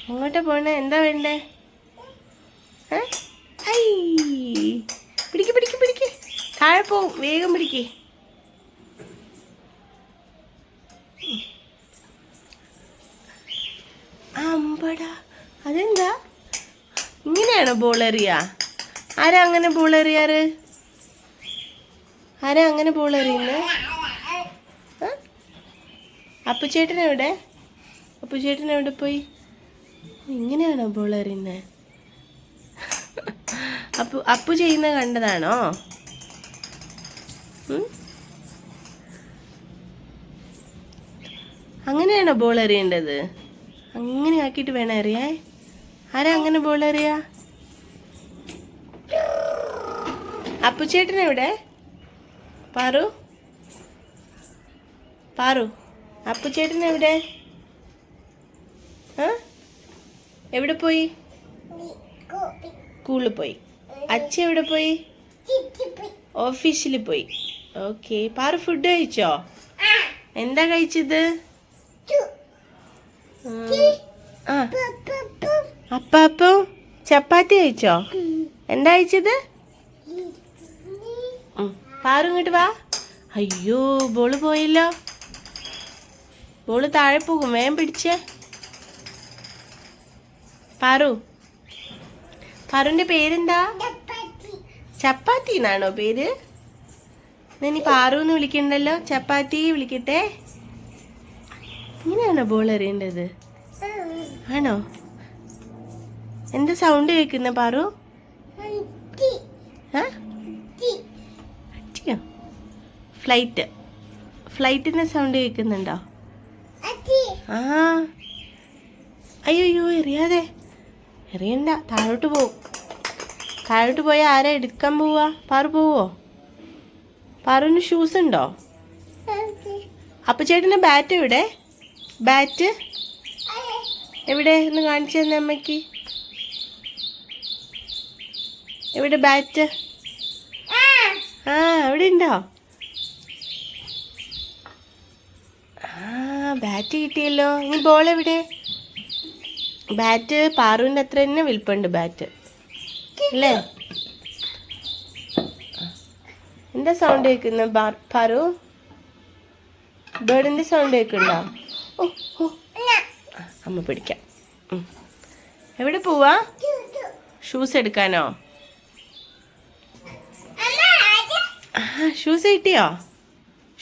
അങ്ങോട്ടാ പോണേ? എന്താ വേണ്ടേ? ഐ പിടിക്ക് പിടിക്ക് പിടിക്ക്. താഴെ പോവും, വേഗം പിടിക്ക്. അമ്പടാ, അതെന്താ ഇങ്ങനെയാണോ ബോൾ എറിയ? ആരാ അങ്ങനെ ബോൾ എറിയാറ്? ആരാ അങ്ങനെ ബോൾ എറിയുന്നത്? അപ്പുചേട്ടൻ എവിടെ? അപ്പുചേട്ടൻ എവിടെ പോയി? ഇങ്ങനെയാണോ ബോൾ എറിയുന്നത്? അപ്പു ചെയ്യുന്ന കണ്ടതാണോ? അങ്ങനെയാണോ ബോൾ എറിയേണ്ടത്? അങ്ങനെ ആക്കിയിട്ട് വേണം എറിയാൻ. ആരാ അങ്ങനെ ബോൾ എറിയാ? അപ്പുചേട്ടൻ എവിടെ? പാറു, പാറു, അപ്പുചേട്ടൻ എവിടെ? എവിടെ പോയി? സ്കൂളിൽ പോയി. അച്ഛൻ എവിടെ പോയി? ഓഫീസിൽ പോയി. ഓക്കെ. പാറു ഫുഡ് കഴിച്ചോ? എന്താ കഴിച്ചത്? അപ്പാപ്പോ ചപ്പാത്തി കഴിച്ചോ? എന്താ കഴിച്ചത്? പാറു ഇങ്ങോട്ട് വാ. അയ്യോ, ബോള് പോയല്ലോ. ബോള് താഴെ പോകും, വേഗം പിടിച്ചേ. പാറു, പാറുവിന്റെ പേരെന്താ? ചപ്പാത്തി എന്നാണോ പേര്? ഇനി പാറു എന്ന് വിളിക്കണ്ടല്ലോ, ചപ്പാത്തി വിളിക്കട്ടെ. ഇങ്ങനെയാണോ ബോൾ എറിയേണ്ടത്? ആണോ? എന്താ സൗണ്ട് കേൾക്കുന്ന പാറു? ഫ്ലൈറ്റ്, ഫ്ലൈറ്റിന്റെ സൗണ്ട് കേൾക്കുന്നുണ്ടോ? ആ, അയ്യോ എറിയാതെ, എറിയണ്ട, താഴോട്ട് പോവും. താഴോട്ട് പോയാൽ ആരാ എടുക്കാൻ പോവാ? പാറു പോവോ? പാറുവിന് ഷൂസ് ഉണ്ടോ? അപ്പുചേട്ടൻ്റെ ബാറ്റ് എവിടെ? ബാറ്റ് എവിടെ? ഒന്ന് കാണിച്ചു തന്നെ അമ്മയ്ക്ക്. എവിടെ ബാറ്റ്? ആ, അവിടെ ഉണ്ടോ? ബാറ്റ് കിട്ടിയല്ലോ. ഇനി ബോൾ എവിടെ? ബാറ്റ് പാറുവിൻ്റെ അത്ര തന്നെ വിൽപ്പുണ്ട് ബാറ്റ് അല്ലേ? എന്താ സൗണ്ട് കേൾക്കുന്ന പാറു? ബേർഡിൻ്റെ സൗണ്ട് കേൾക്കുന്നുണ്ടോ? ഓ, അമ്മ പിടിക്കാം. എവിടെ പോവാ? ഷൂസ് എടുക്കാനോ? ഷൂസ് കിട്ടിയോ?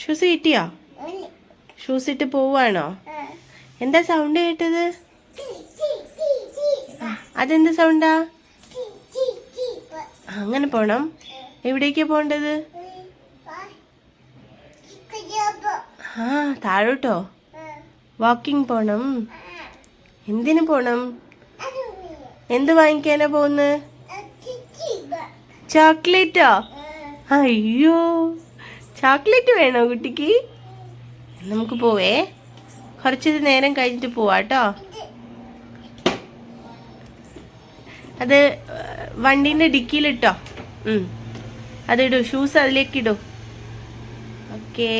ഷൂസ് കിട്ടിയോ? ഷൂസ് ഇട്ട് പോവാണോ? എന്താ സൗണ്ട് കേട്ടത്? അതെന്ത് സൗണ്ടാ? അങ്ങനെ പോണം. എവിടേക്കാ പോണ്ടത്? താഴോട്ടോ? വാക്കിംഗ് പോണം. എന്തിനു പോണം? എന്ത് വാങ്ങിക്കാനാ പോകുന്നത്? ചോക്ലേറ്റോ? അയ്യോ, ചോക്ലേറ്റ് വേണോ കുട്ടിക്ക്? നമുക്ക് പോവേ, കുറച്ച് നേരം കഴിഞ്ഞിട്ട് പോവാട്ടോ. അത് വണ്ടീൻ്റെ ഡിക്കിയിലിട്ടോ. അതിടൂ, ഷൂസ് അതിലേക്കിടൂ. ഓക്കേ,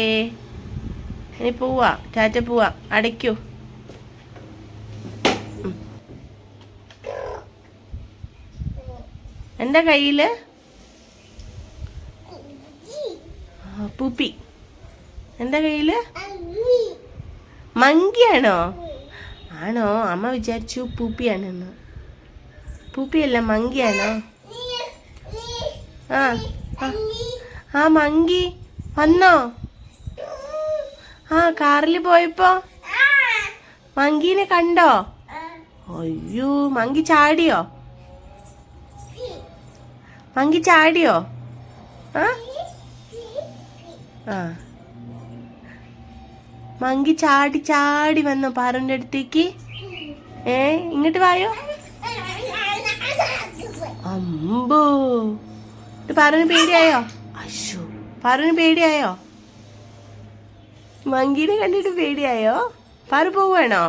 ഇനി പോവാ. ടാറ്റ, പോവാ. അടയ്ക്കൂ. എന്താ കയ്യില്? പൂപ്പി. എന്താ കയ്യില്? മങ്കിയാണോ? ആണോ? അമ്മ വിചാരിച്ചു പൂപ്പിയാണെന്ന്. പൂപ്പിയല്ല, മങ്കിയാണോ? ആ മങ്കി വന്നോ? കാറിൽ പോയപ്പോ മങ്കീനെ കണ്ടോ? അയ്യോ, മങ്കി ചാടിയോ? മങ്കി ചാടിയോ? മങ്കി ചാടി ചാടി വന്നോ പാറുവിൻ്റെ അടുത്തേക്ക്? ഇങ്ങോട്ട് വായോ. അമ്പോ, പാറുവിന് പേടിയായോ? അശ്ശോ, പാറുവിന് പേടിയായോ? മങ്കീനെ കണ്ടിട്ട് പേടിയായോ? പാറു പോവാണോ?